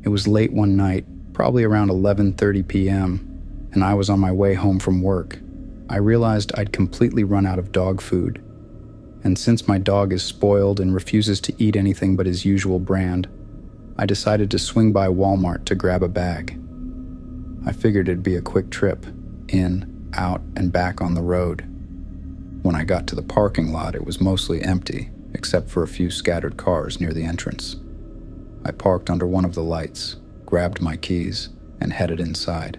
It was late one night, probably around 11:30 p.m., and I was on my way home from work. I realized I'd completely run out of dog food. And since my dog is spoiled and refuses to eat anything but his usual brand, I decided to swing by Walmart to grab a bag. I figured it'd be a quick trip, in, out, and back on the road. When I got to the parking lot, it was mostly empty, except for a few scattered cars near the entrance. I parked under one of the lights, grabbed my keys, and headed inside.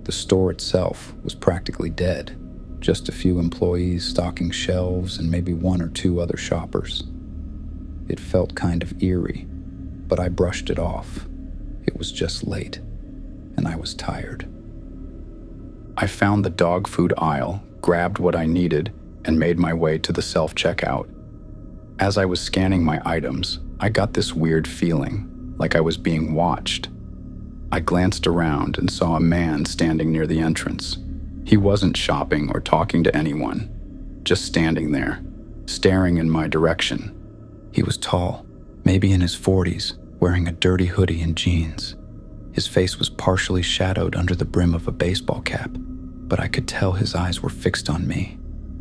The store itself was practically dead, just a few employees stocking shelves and maybe one or two other shoppers. It felt kind of eerie, but I brushed it off. It was just late, and I was tired. I found the dog food aisle, grabbed what I needed, and made my way to the self-checkout. As I was scanning my items, I got this weird feeling, like I was being watched. I glanced around and saw a man standing near the entrance. He wasn't shopping or talking to anyone, just standing there, staring in my direction. He was tall, maybe in his 40s, wearing a dirty hoodie and jeans. His face was partially shadowed under the brim of a baseball cap, but I could tell his eyes were fixed on me.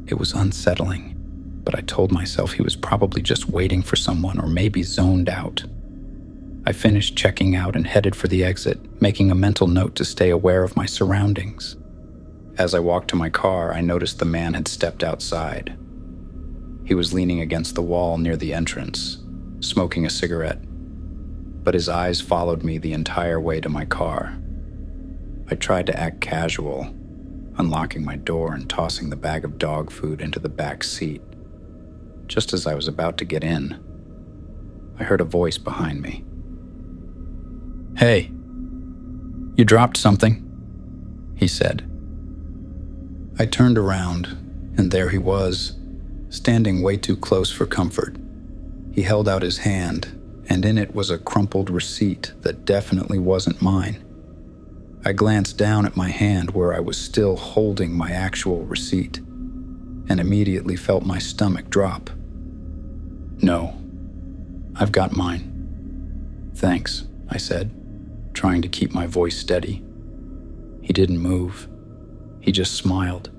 It was unsettling, but I told myself he was probably just waiting for someone or maybe zoned out. I finished checking out and headed for the exit, making a mental note to stay aware of my surroundings. As I walked to my car, I noticed the man had stepped outside. He was leaning against the wall near the entrance, smoking a cigarette, but his eyes followed me the entire way to my car. I tried to act casual, unlocking my door and tossing the bag of dog food into the back seat. Just as I was about to get in, I heard a voice behind me. "Hey, you dropped something," he said. I turned around, and there he was, standing way too close for comfort. He held out his hand, and in it was a crumpled receipt that definitely wasn't mine. I glanced down at my hand where I was still holding my actual receipt, and immediately felt my stomach drop. "No, I've got mine." "Thanks," I said, trying to keep my voice steady. He didn't move. He just smiled,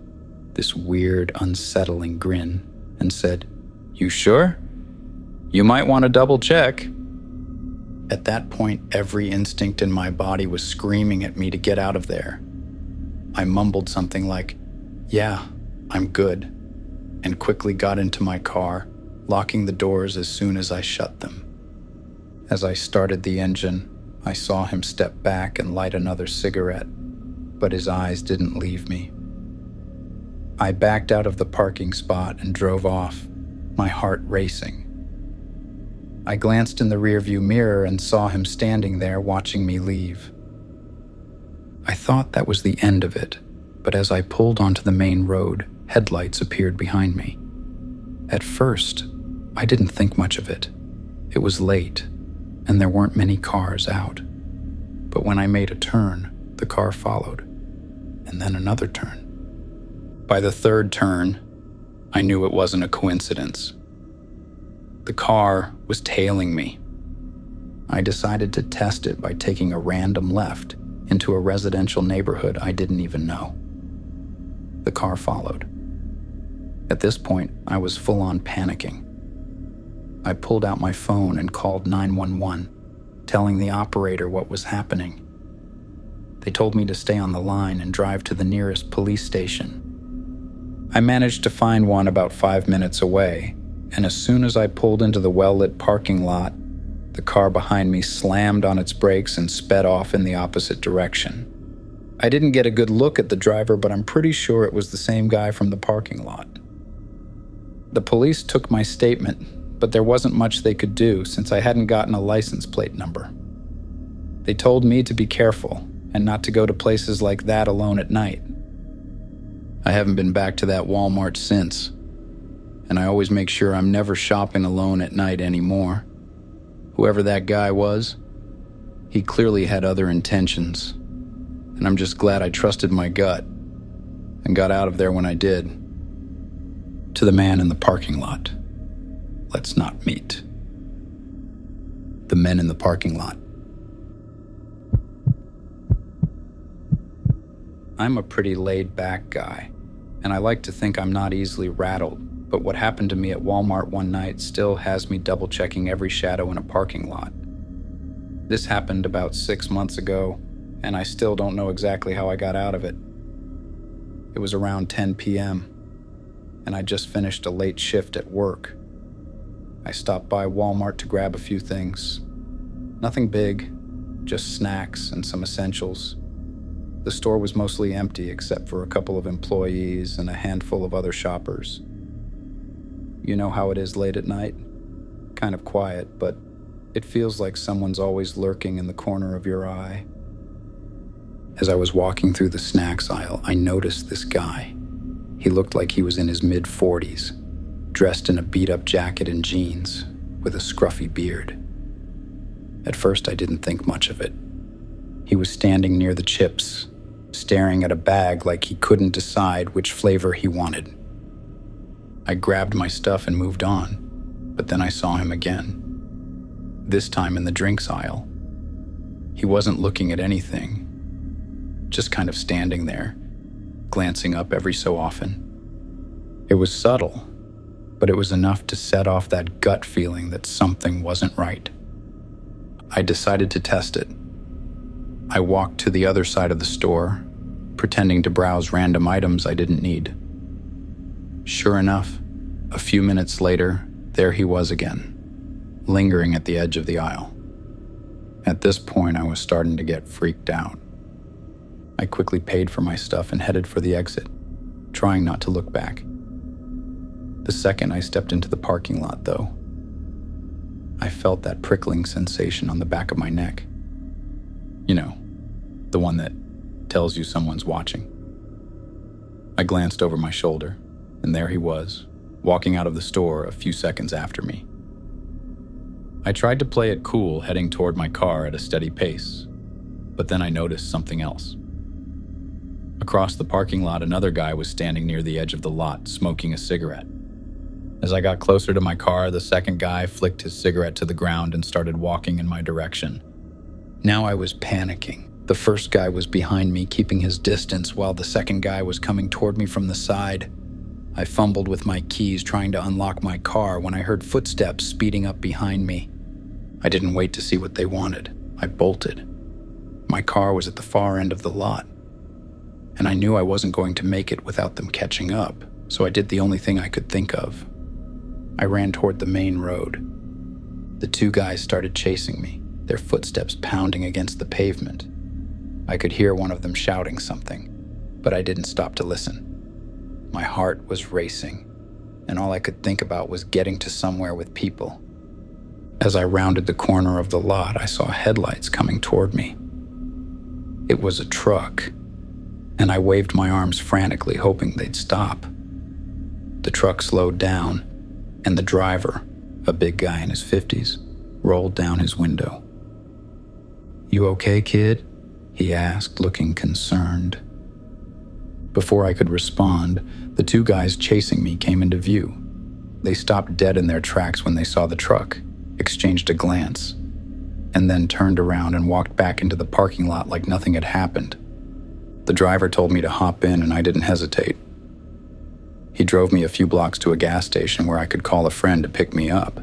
this weird, unsettling grin, and said, "You sure? You might want to double check." At that point, every instinct in my body was screaming at me to get out of there. I mumbled something like, "Yeah, I'm good," and quickly got into my car, locking the doors as soon as I shut them. As I started the engine, I saw him step back and light another cigarette, but his eyes didn't leave me. I backed out of the parking spot and drove off, my heart racing. I glanced in the rearview mirror and saw him standing there watching me leave. I thought that was the end of it, but as I pulled onto the main road, headlights appeared behind me. At first, I didn't think much of it. It was late, and there weren't many cars out. But when I made a turn, the car followed, and then another turn. By the third turn, I knew it wasn't a coincidence. The car was tailing me. I decided to test it by taking a random left into a residential neighborhood I didn't even know. The car followed. At this point, I was full-on panicking. I pulled out my phone and called 911, telling the operator what was happening. They told me to stay on the line and drive to the nearest police station. I managed to find one about 5 minutes away, and as soon as I pulled into the well-lit parking lot, the car behind me slammed on its brakes and sped off in the opposite direction. I didn't get a good look at the driver, but I'm pretty sure it was the same guy from the parking lot. The police took my statement, but there wasn't much they could do since I hadn't gotten a license plate number. They told me to be careful and not to go to places like that alone at night. I haven't been back to that Walmart since, and I always make sure I'm never shopping alone at night anymore. Whoever that guy was, he clearly had other intentions, and I'm just glad I trusted my gut and got out of there when I did. To the man in the parking lot, let's not meet. The men in the parking lot. I'm a pretty laid-back guy, and I like to think I'm not easily rattled, but what happened to me at Walmart one night still has me double-checking every shadow in a parking lot. This happened about 6 months ago, and I still don't know exactly how I got out of it. It was around 10 p.m., and I just finished a late shift at work. I stopped by Walmart to grab a few things. Nothing big, just snacks and some essentials. The store was mostly empty except for a couple of employees and a handful of other shoppers. You know how it is late at night? Kind of quiet, but it feels like someone's always lurking in the corner of your eye. As I was walking through the snacks aisle, I noticed this guy. He looked like he was in his mid-40s, dressed in a beat-up jacket and jeans, with a scruffy beard. At first, I didn't think much of it. He was standing near the chips, staring at a bag like he couldn't decide which flavor he wanted. I grabbed my stuff and moved on, but then I saw him again. This time in the drinks aisle. He wasn't looking at anything, just kind of standing there, glancing up every so often. It was subtle, but it was enough to set off that gut feeling that something wasn't right. I decided to test it. I walked to the other side of the store, pretending to browse random items I didn't need. Sure enough, a few minutes later, there he was again, lingering at the edge of the aisle. At this point, I was starting to get freaked out. I quickly paid for my stuff and headed for the exit, trying not to look back. The second I stepped into the parking lot, though, I felt that prickling sensation on the back of my neck. You know, the one that tells you someone's watching. I glanced over my shoulder, and there he was, walking out of the store a few seconds after me. I tried to play it cool, heading toward my car at a steady pace, but then I noticed something else. Across the parking lot, another guy was standing near the edge of the lot, smoking a cigarette. As I got closer to my car, the second guy flicked his cigarette to the ground and started walking in my direction. Now I was panicking. The first guy was behind me, keeping his distance, while the second guy was coming toward me from the side. I fumbled with my keys, trying to unlock my car, when I heard footsteps speeding up behind me. I didn't wait to see what they wanted. I bolted. My car was at the far end of the lot, and I knew I wasn't going to make it without them catching up, so I did the only thing I could think of. I ran toward the main road. The two guys started chasing me, their footsteps pounding against the pavement. I could hear one of them shouting something, but I didn't stop to listen. My heart was racing, and all I could think about was getting to somewhere with people. As I rounded the corner of the lot, I saw headlights coming toward me. It was a truck, and I waved my arms frantically, hoping they'd stop. The truck slowed down, and the driver, a big guy in his 50s, rolled down his window. "You okay, kid?" he asked, looking concerned. Before I could respond, the two guys chasing me came into view. They stopped dead in their tracks when they saw the truck, exchanged a glance, and then turned around and walked back into the parking lot like nothing had happened. The driver told me to hop in, and I didn't hesitate. He drove me a few blocks to a gas station where I could call a friend to pick me up.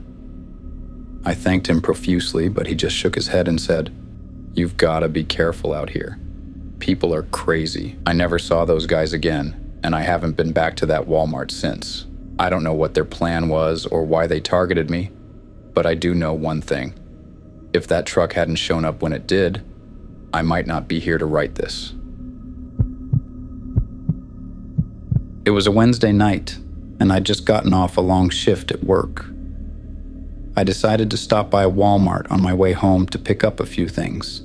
I thanked him profusely, but he just shook his head and said, "You've got to be careful out here. People are crazy. I never saw those guys again, and I haven't been back to that Walmart since. I don't know what their plan was or why they targeted me, but I do know one thing. If that truck hadn't shown up when it did, I might not be here to write this." It was a Wednesday night, and I'd just gotten off a long shift at work. I decided to stop by Walmart on my way home to pick up a few things.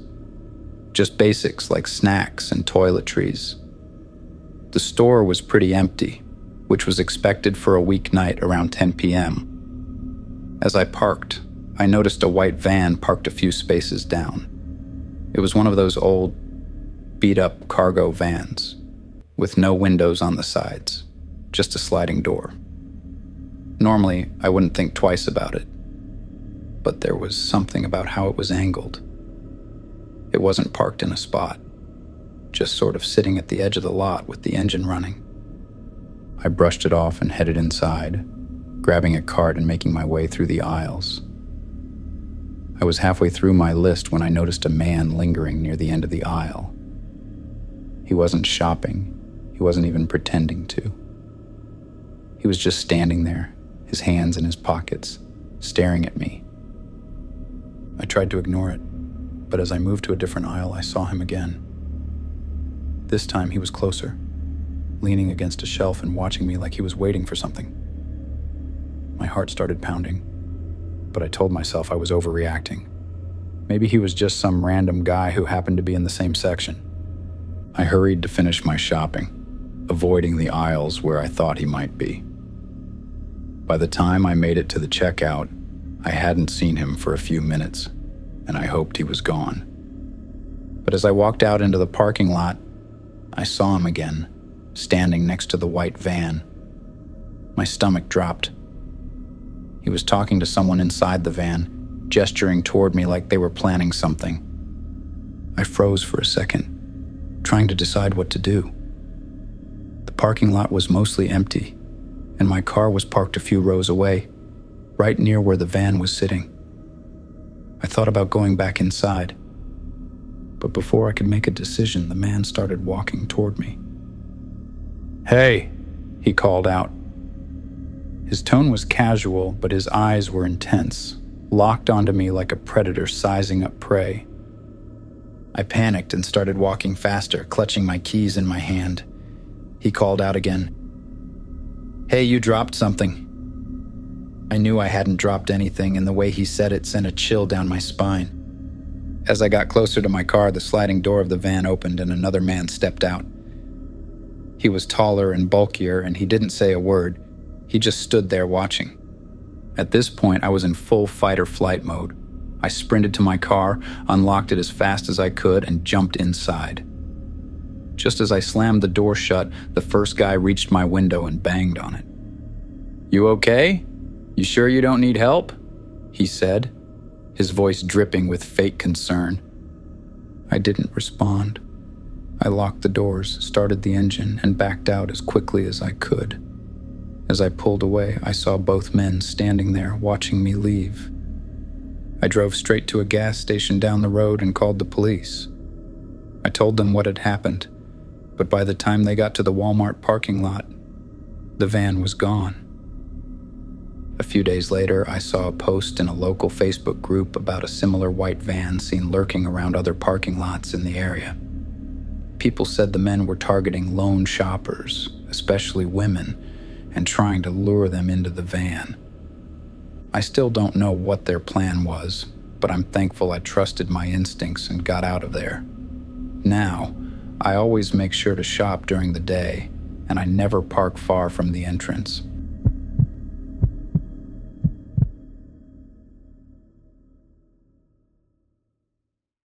Just basics like snacks and toiletries. The store was pretty empty, which was expected for a weeknight around 10 p.m. As I parked, I noticed a white van parked a few spaces down. It was one of those old, beat-up cargo vans, with no windows on the sides, just a sliding door. Normally, I wouldn't think twice about it, but there was something about how it was angled. It wasn't parked in a spot. just sort of sitting at the edge of the lot with the engine running. I brushed it off and headed inside, grabbing a cart and making my way through the aisles. I was halfway through my list when I noticed a man lingering near the end of the aisle. He wasn't shopping. He wasn't even pretending to. He was just standing there, his hands in his pockets, staring at me. I tried to ignore it, but as I moved to a different aisle, I saw him again. This time he was closer, leaning against a shelf and watching me like he was waiting for something. My heart started pounding, but I told myself I was overreacting. Maybe he was just some random guy who happened to be in the same section. I hurried to finish my shopping, avoiding the aisles where I thought he might be. By the time I made it to the checkout, I hadn't seen him for a few minutes, and I hoped he was gone. But as I walked out into the parking lot, I saw him again, standing next to the white van. My stomach dropped. He was talking to someone inside the van, gesturing toward me like they were planning something. I froze for a second, trying to decide what to do. The parking lot was mostly empty, and my car was parked a few rows away, right near where the van was sitting. I thought about going back inside, but before I could make a decision, the man started walking toward me. "Hey," he called out. His tone was casual, but his eyes were intense, locked onto me like a predator sizing up prey. I panicked and started walking faster, clutching my keys in my hand. He called out again. "Hey, you dropped something." I knew I hadn't dropped anything, and the way he said it sent a chill down my spine. As I got closer to my car, the sliding door of the van opened and another man stepped out. He was taller and bulkier, and he didn't say a word. He just stood there watching. At this point, I was in full fight-or-flight mode. I sprinted to my car, unlocked it as fast as I could, and jumped inside. Just as I slammed the door shut, the first guy reached my window and banged on it. "You okay? You sure you don't need help?" he said, his voice dripping with fake concern. I didn't respond. I locked the doors, started the engine, and backed out as quickly as I could. As I pulled away, I saw both men standing there watching me leave. I drove straight to a gas station down the road and called the police. I told them what had happened, but by the time they got to the Walmart parking lot, the van was gone. A few days later, I saw a post in a local Facebook group about a similar white van seen lurking around other parking lots in the area. People said the men were targeting lone shoppers, especially women, and trying to lure them into the van. I still don't know what their plan was, but I'm thankful I trusted my instincts and got out of there. Now, I always make sure to shop during the day, and I never park far from the entrance.